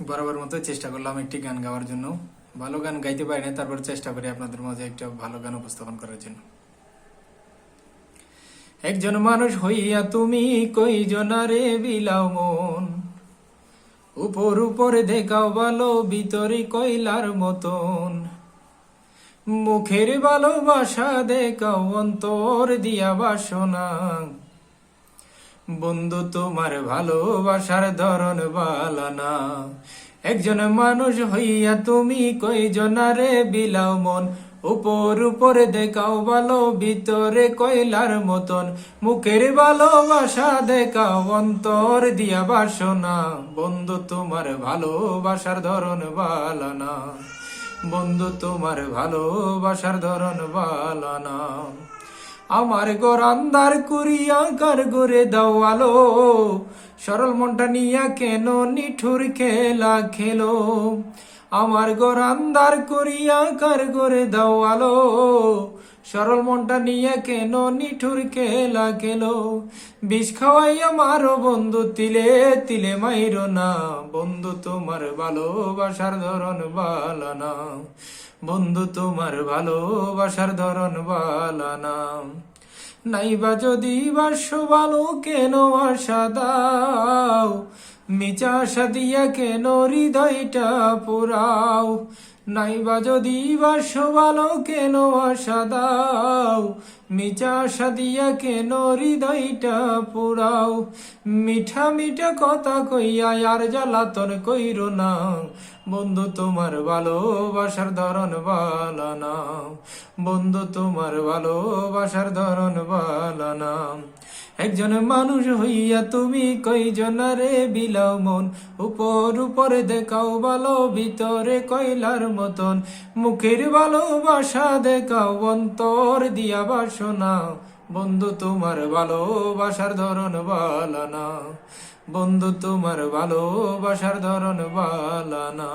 বরাবর মতো চেষ্টা করলাম একটি গান গাওয়ার জন্য। ভালো গান গাইতে পারি না, তারপর চেষ্টা করি আপনাদের মাঝে একটা ভালো গান উপস্থাপন করার জন্য। একজন মানুষ হইয়া তুমি কই জনারে বিলাও মন, উপর উপরে দেখাও ভালো, ভিতরে কইলার মতন। মুখের ভালোবাসা দেখাও, অন্তর দিয়া বাসনা। বন্ধু তোমার ভালোবাসার ধরন বালানা। একজন মানুষ হইয়া তুমি কই জনারে বিলাও মন, উপর উপরে দেখাও ভালো, ভিতরে কয়লার মতন। মুখের ভালোবাসা দেখাও, অন্তর দিয়া বাসনা। বন্ধু তোমার ভালোবাসার ধরন বালানা। বন্ধু তোমার ভালোবাসার ধরন বালানা। আমার ঘর আন্ধার করিয়া কার ঘরে দাও আলো, সরল মনটা নিয়া কেন নিঠুর খেলা খেলো। আমার ঘর আন্ধার করিয়া কার ঘরে দাও আলো, সরল মনটা নিয়া কেন নিঠুর খেলা খেলো। বিষ খাওয়াই আমার বন্ধু তিলে তিলে মাইরো না। বন্ধু তোমার ভালোবাসার ধরন বালানা। বন্ধু তোমার ভালোবাসার ধরন বালানা। নাইবা যদি বাস্য ভালো কেন আশা দাও, মিচা আশা দিয়া কেন হৃদয়টা পুরাও। নাইবা যদি বাস্য ভালো কেন আশা দাও, মিচা আশা দিয়া কেন হৃদয়টা পুরাও। মিঠা মিঠা কথা কইয়া আর জ্বালাতন কইরো না। বন্ধু তোমার ভালোবাসার ধরন বালানা। বন্ধু তোমার ভালোবাসার ধরন বালানা। একজন মানুষ হইয়া তুমি কই জনারে বিলাও মন, উপর উপরে দেখাও ভালো, ভিতরে কয়লার মতন। মুখের ভালোবাসা দেখাও, অন্তর দিয়া বাসনা। বন্ধু তোমার ভালোবাসার ধরন বালানা। বন্ধু তোমার ভালোবাসার ধরন বালানা।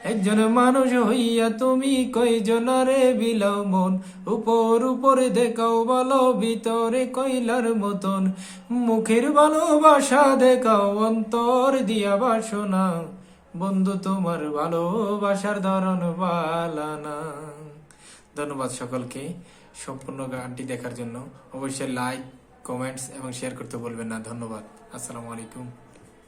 একজন মানুষ হইয়া তুমি কই জনারে বিলাও মন, উপর উপরে দেখাও ভালো, ভিতরে কয়লার মতন। মুখের ভালোবাসা দেখাও, অন্তর দিয়া বাসনা। বন্ধু তোমার ভালোবাসার ধরন বালানা। ধন্যবাদ সকলকে সম্পূর্ণ গানটি দেখার জন্য। অবশ্যই লাইক, কমেন্টস এবং শেয়ার করতে বলবেন না। ধন্যবাদ। আসসালামু আলাইকুম।